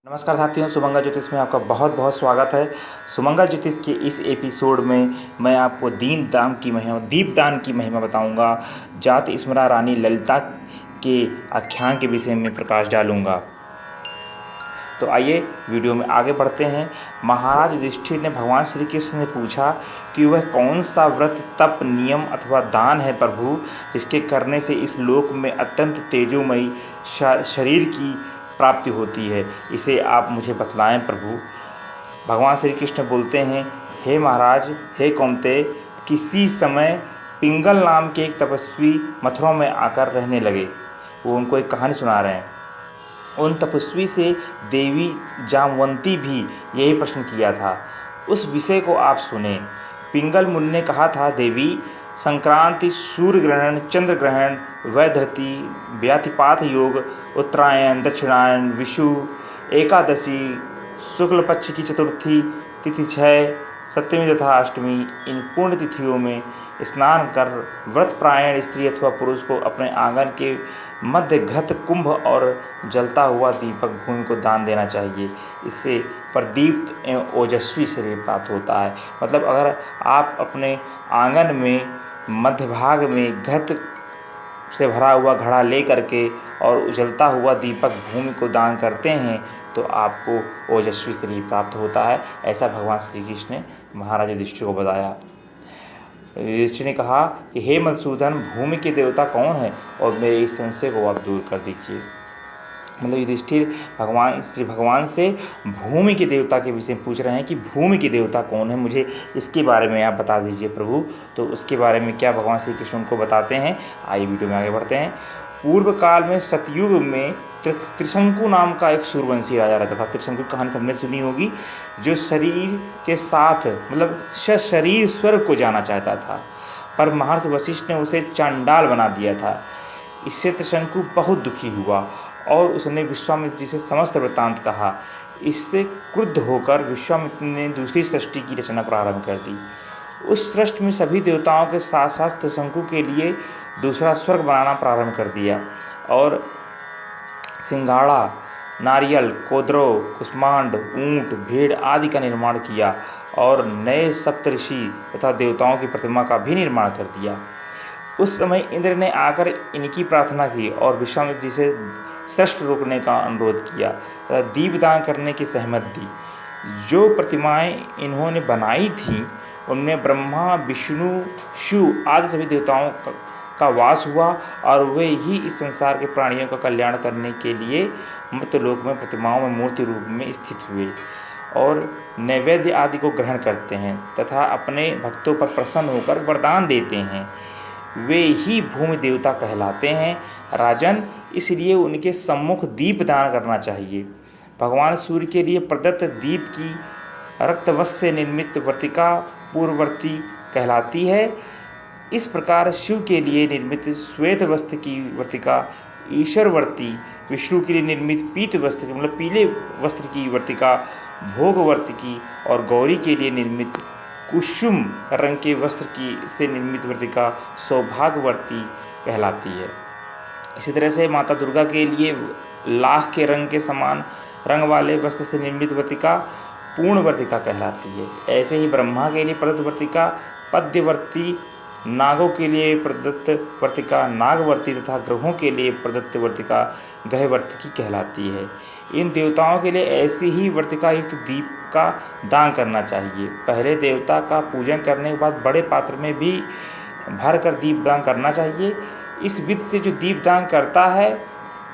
नमस्कार साथियों, सुमंगल ज्योतिष में आपका बहुत बहुत स्वागत है। सुमंगल ज्योतिष के इस एपिसोड में मैं आपको दीपदान की महिमा बताऊंगा। जात स्मरा रानी ललिता के आख्यान के विषय में प्रकाश डालूंगा। तो आइए वीडियो में आगे बढ़ते हैं। महाराज युधिष्ठिर ने भगवान श्री कृष्ण से पूछा कि वह कौन सा व्रत, तप, नियम अथवा दान है प्रभु, जिसके करने से इस लोक में अत्यंत तेजोमयी शरीर की प्राप्ति होती है, इसे आप मुझे बतलाएं प्रभु। भगवान श्री कृष्ण बोलते हैं, हे महाराज, हे कौन्तेय, किसी समय पिंगल नाम के एक तपस्वी मथुरा में आकर रहने लगे। वो उनको एक कहानी सुना रहे हैं। उन तपस्वी से देवी जामवंती भी यही प्रश्न किया था। उस विषय को आप सुने। पिंगल मुनि ने कहा था, देवी, संक्रांति, सूर्य ग्रहण, चंद्र ग्रहण, वैधृति, व्यातिपात योग, उत्तरायण, दक्षिणायन, विषु, एकादशी, शुक्ल पक्ष की चतुर्थी, तिथि 6, सप्तमी तथा अष्टमी, इन पूर्ण तिथियों में स्नान कर व्रतपरायण स्त्री अथवा पुरुष को अपने आंगन के मध्य घृत कुंभ और जलता हुआ दीपक भूमि को दान देना चाहिए। इससे प्रदीप्त एवं ओजस्वी शरीर प्राप्त होता है। मतलब अगर आप अपने आंगन में मध्य भाग में घृत से भरा हुआ घड़ा ले करके और उजलता हुआ दीपक भूमि को दान करते हैं तो आपको ओजस्वी शरीर प्राप्त होता है। ऐसा भगवान श्री कृष्ण ने महाराज युधिष्ठिर को बताया। युधिष्ठिर ने कहा कि हे मधुसूदन, भूमि के देवता कौन है और मेरे इस संशय को आप दूर कर दीजिए। मतलब युधिष्ठिर भगवान से भूमि के देवता के विषय में पूछ रहे हैं कि भूमि के देवता कौन है, मुझे इसके बारे में आप बता दीजिए प्रभु। तो उसके बारे में क्या भगवान श्री कृष्ण उनको बताते हैं। आइए वीडियो में आगे बढ़ते हैं। पूर्व काल में सतयुग में त्रिशंकु नाम का एक सूर्यवंशी राजा रहता था। त्रिशंकु की कहानी सबने सुनी होगी, जो शरीर के साथ मतलब सशरीर स्वर्ग को जाना चाहता था, पर महर्षि वशिष्ठ ने उसे चांडाल बना दिया था। इससे त्रिशंकु बहुत दुखी हुआ और उसने विश्वामित्र जी से समस्त वृत्तांत कहा। इससे क्रुद्ध होकर विश्वामित्र ने दूसरी सृष्टि की रचना प्रारंभ कर दी। उस सृष्टि में सभी देवताओं के साथ साथ त्रिशंकु के लिए दूसरा स्वर्ग बनाना प्रारंभ कर दिया और सिंघाड़ा, नारियल, कोदरो, कुष्मांड, ऊंट, भेड़ आदि का निर्माण किया और नए सप्तऋषि तथा देवताओं की प्रतिमा का भी निर्माण कर दिया। उस समय इंद्र ने आकर इनकी प्रार्थना की और विश्वामित्र जी से सृष्टि रोकने का अनुरोध किया तथा दीपदान करने की सहमति दी। जो प्रतिमाएं इन्होंने बनाई थीं उनमें ब्रह्मा, विष्णु, शिव आदि सभी देवताओं का वास हुआ और वे ही इस संसार के प्राणियों का कल्याण करने के लिए मर्त्यलोक में प्रतिमाओं में मूर्ति रूप में स्थित हुए और नैवेद्य आदि को ग्रहण करते हैं तथा अपने भक्तों पर प्रसन्न होकर वरदान देते हैं। वे ही भूमि देवता कहलाते हैं। राजन, इसलिए उनके सम्मुख दीप दान करना चाहिए। भगवान सूर्य के लिए प्रदत्त दीप की रक्तवस्त्र से निर्मित वर्तिका पूर्ववर्ती कहलाती है। इस प्रकार शिव के लिए निर्मित श्वेत वस्त्र की वर्तिका ईश्वरवर्ती, विष्णु के लिए निर्मित पीत वस्त्र मतलब पीले वस्त्र की वर्तिका भोगवर्तिकी और गौरी के लिए निर्मित कुसुम रंग के वस्त्र की से निर्मित वर्तिका सौभाग्यवर्ती कहलाती है। इसी तरह से माता दुर्गा के लिए लाख के रंग के समान रंग वाले वस्त्र से निर्मित वर्तिका पूर्णवर्तिका कहलाती है। ऐसे ही ब्रह्मा के लिए प्रदत्त वर्तिका पद्यवर्ती, नागों के लिए प्रदत्त वर्तिका नागवर्ती तथा ग्रहों के लिए प्रदत्त वर्तिका ग्रहवर्तिकी कहलाती है। इन देवताओं के लिए ऐसी ही वर्तिका युक्त दीप का दान करना चाहिए। पहले देवता का पूजन करने के बाद बड़े पात्र में भी भर कर दीप दान करना चाहिए। इस विधि से जो दीप दान करता है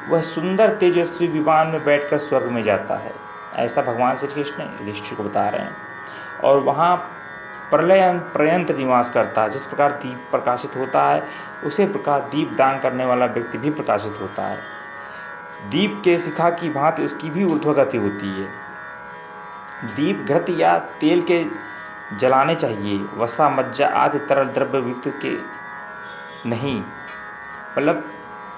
वह सुंदर तेजस्वी विमान में बैठकर स्वर्ग में जाता है। ऐसा भगवान श्री कृष्ण युधिष्ठिर को बता रहे हैं। और वहाँ प्रलय पर्यंत निवास करता है। जिस प्रकार दीप प्रकाशित होता है उसी प्रकार दीप दान करने वाला व्यक्ति भी प्रकाशित होता है। दीप के शिखा की भांति उसकी भी ऊर्ध्वगति होती है। दीप घृत या तेल के जलाने चाहिए, वसा, मज्जा आदि तरल द्रव्य युक्त के नहीं। मतलब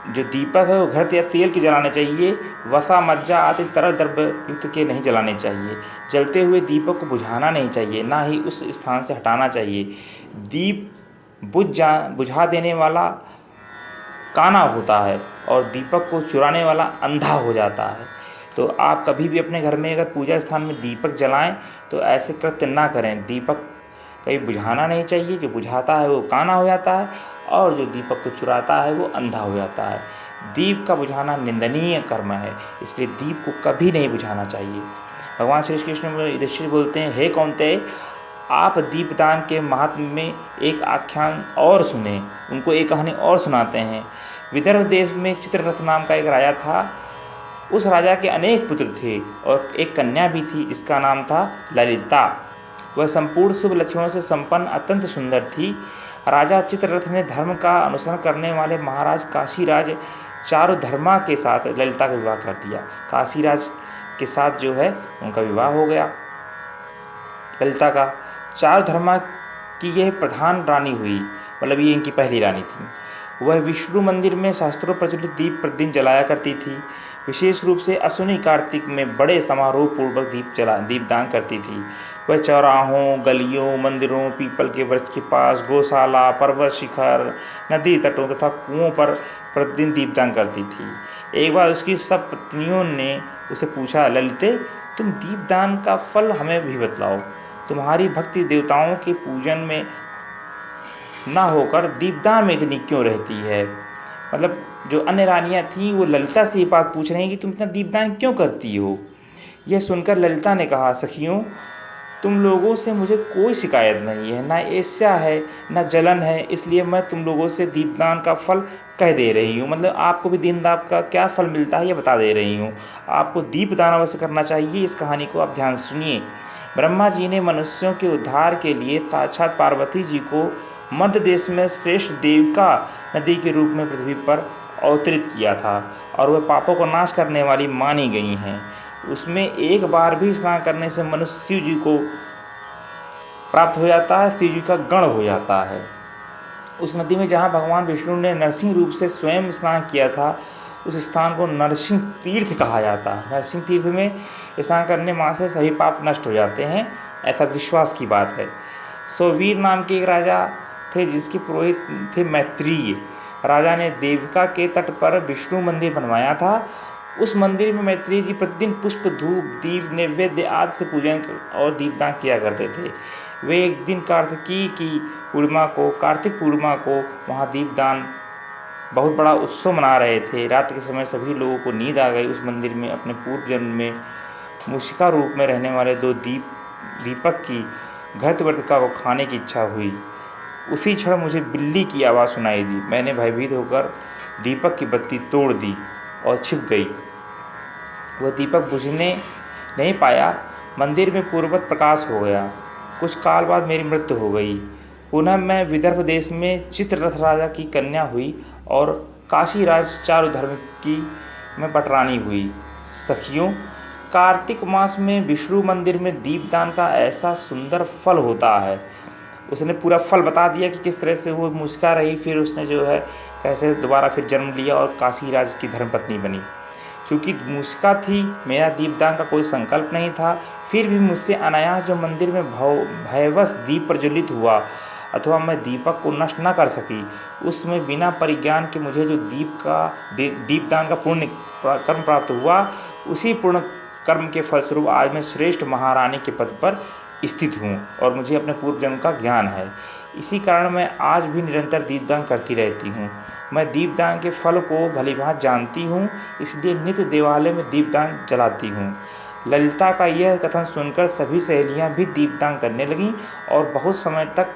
जो दीपक है वो घृत या तेल के जलाने चाहिए, वसा, मज्जा आदि तरल द्रव्य युक्त के नहीं जलाने चाहिए। जलते हुए दीपक को बुझाना नहीं चाहिए, ना ही उस स्थान से हटाना चाहिए। दीप बुझा देने वाला काना होता है और दीपक को चुराने वाला अंधा हो जाता है। तो आप कभी भी अपने घर में अगर पूजा स्थान में दीपक जलाएं तो ऐसे कृत्य ना करें। दीपक कहीं बुझाना नहीं चाहिए, जो बुझाता है वो काना हो जाता है और जो दीपक को चुराता है वो अंधा हो जाता है। दीप का बुझाना निंदनीय कर्म है, इसलिए दीप को कभी नहीं बुझाना चाहिए। भगवान श्री कृष्ण में युधिष्ठिर बोलते हैं, हे कौन्तेय, आप दीपदान के महात्म्य में एक आख्यान और सुने। उनको एक कहानी और सुनाते हैं। विदर्भ देश में चित्ररथ नाम का एक राजा था। उस राजा के अनेक पुत्र थे और एक कन्या भी थी जिसका नाम था ललिता। वह संपूर्ण शुभ लक्षणों से संपन्न अत्यंत सुंदर थी। राजा चित्ररथ ने धर्म का अनुसरण करने वाले महाराज काशीराज चारुधर्मा के साथ ललिता का विवाह कर दिया। काशीराज के साथ जो है उनका विवाह हो गया ललिता का। चारुधर्मा की यह प्रधान रानी हुई, मतलब ये इनकी पहली रानी थी। वह विष्णु मंदिर में शास्त्रों प्रचलित दीप प्रतिदिन जलाया करती थी। विशेष रूप से अश्विनी कार्तिक में बड़े समारोह पूर्वक दीपदान करती थी। वह चौराहों, गलियों, मंदिरों, पीपल के वृक्ष के पास, गौशाला, पर्वत शिखर, नदी तटों तथा कुओं पर प्रतिदिन दीपदान करती थी। एक बार उसकी सब पत्नियों ने उसे पूछा, ललिते, तुम दीपदान का फल हमें भी बतलाओ। तुम्हारी भक्ति देवताओं के पूजन में ना होकर दीपदान में इतनी क्यों रहती है? मतलब जो अन्य रानियां थीं वो ललिता से ये बात पूछ रही हैं कि तुम इतना दीपदान क्यों करती हो। यह सुनकर ललिता ने कहा, सखियों, तुम लोगों से मुझे कोई शिकायत नहीं है, ना ईर्ष्या है, ना जलन है, इसलिए मैं तुम लोगों से दीपदान का फल कह दे रही हूँ। मतलब आपको भी दीनदान का क्या फल मिलता है ये बता दे रही हूँ। आपको दीपदान अवश्य करना चाहिए। इस कहानी को आप ध्यान सुनिए। ब्रह्मा जी ने मनुष्यों के उद्धार के लिए साक्षात पार्वती जी को मध्य देश में श्रेष्ठ देविका नदी के रूप में पृथ्वी पर अवतरित किया था और वह पापों को नाश करने वाली मानी गई हैं। उसमें एक बार भी स्नान करने से मनुष्य शिव जी को प्राप्त हो जाता है, शिव जी का गण हो जाता है। उस नदी में जहाँ भगवान विष्णु ने नरसिंह रूप से स्वयं स्नान किया था, उस स्थान को नरसिंह तीर्थ कहा जाता है। नरसिंह तीर्थ में स्नान करने माँ से सभी पाप नष्ट हो जाते हैं, ऐसा विश्वास की बात है। सोवीर नाम के एक राजा थे जिसके पुरोहित थे मैत्रेय। राजा ने देविका के तट पर विष्णु मंदिर बनवाया था। उस मंदिर में मैत्रेय जी प्रतिदिन पुष्प, धूप, दीप, नैवेद्य आदि से पूजन और दीपदान किया करते थे। वे एक दिन कार्तिक पूर्णिमा को वहाँ दीपदान बहुत बड़ा उत्सव मना रहे थे। रात के समय सभी लोगों को नींद आ गई। उस मंदिर में अपने पूर्व जन्म में मूषिका रूप में रहने वाले दो दीपक की घृतवर्तिका को खाने की इच्छा हुई। उसी क्षण मुझे बिल्ली की आवाज़ सुनाई दी। मैंने भयभीत होकर दीपक की बत्ती तोड़ दी और छिप गई। वह दीपक बुझने नहीं पाया। मंदिर में पूर्ववत प्रकाश हो गया। कुछ काल बाद मेरी मृत्यु हो गई। पुनः मैं विदर्भ देश में चित्ररथ राजा की कन्या हुई और काशीराज चारुधर्म की में पटरानी हुई। सखियों, कार्तिक मास में विष्णु मंदिर में दीपदान का ऐसा सुंदर फल होता है। उसने पूरा फल बता दिया कि किस तरह से वो मुस्का रही, फिर उसने जो है कैसे दोबारा फिर जन्म लिया और काशीराज की धर्मपत्नी बनी। चूँकि मुस्का थी, मेरा दीपदान का कोई संकल्प नहीं था, फिर भी मुझसे अनायास जो मंदिर में भयवश दीप प्रज्वलित हुआ अथवा मैं दीपक को नष्ट न कर सकी, उसमें बिना परिज्ञान के मुझे जो दीपदान का पुण्य कर्म प्राप्त हुआ, उसी पूर्ण कर्म के फलस्वरूप आज मैं श्रेष्ठ महारानी के पद पर स्थित हूँ और मुझे अपने पूर्व जन्म का ज्ञान है। इसी कारण मैं आज भी निरंतर दीपदान करती रहती हूँ। मैं दीपदान के फल को भलीभांति जानती हूँ, इसलिए नित्य देवालय में दीपदान जलाती हूँ। ललिता का यह कथन सुनकर सभी सहेलियाँ भी दीपदान करने लगीं और बहुत समय तक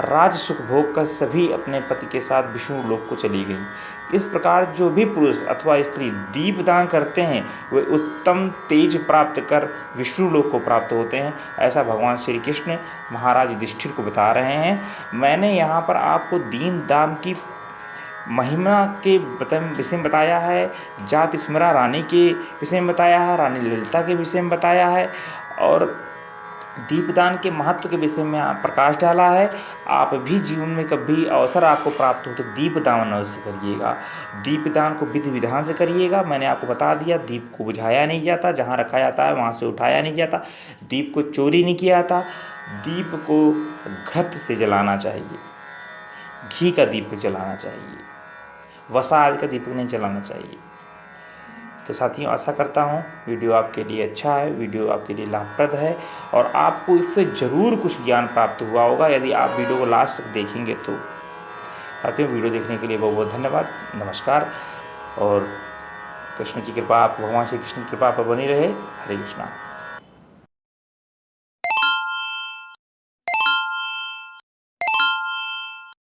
राज सुख भोग कर सभी अपने पति के साथ विष्णु लोक को चली गईं। इस प्रकार जो भी पुरुष अथवा स्त्री दीपदान करते हैं वे उत्तम तेज प्राप्त कर विष्णु लोक को प्राप्त होते हैं, ऐसा भगवान श्री कृष्ण महाराज युधिष्ठिर को बता रहे हैं। मैंने यहाँ पर आपको दीनदान की महिमा के विषय में बताया है, जात स्मरा रानी के विषय में बताया है, रानी ललिता के विषय में बताया है और दीपदान के महत्व के विषय में प्रकाश डाला है। आप भी जीवन में कभी अवसर आपको प्राप्त हो तो दीपदान अवश्य करिएगा। दीपदान को विधि विधान से करिएगा। मैंने आपको बता दिया, दीप को बुझाया नहीं जाता, जहाँ रखा जाता है वहाँ से उठाया नहीं जाता, दीप को चोरी नहीं किया जाता, दीप को घृत से जलाना चाहिए, घी का दीप जलाना चाहिए, वसा आदि का दीपक नहीं जलाना चाहिए। तो साथियों आशा करता हूँ वीडियो आपके लिए अच्छा है, वीडियो आपके लिए लाभप्रद है और आपको इससे ज़रूर कुछ ज्ञान प्राप्त हुआ होगा यदि आप वीडियो को लास्ट तक देखेंगे तो। साथियों वीडियो देखने के लिए बहुत बहुत धन्यवाद, नमस्कार। और कृष्ण की कृपा, आप भगवान श्री कृष्ण की कृपा पर बनी रहे। हरे कृष्णा।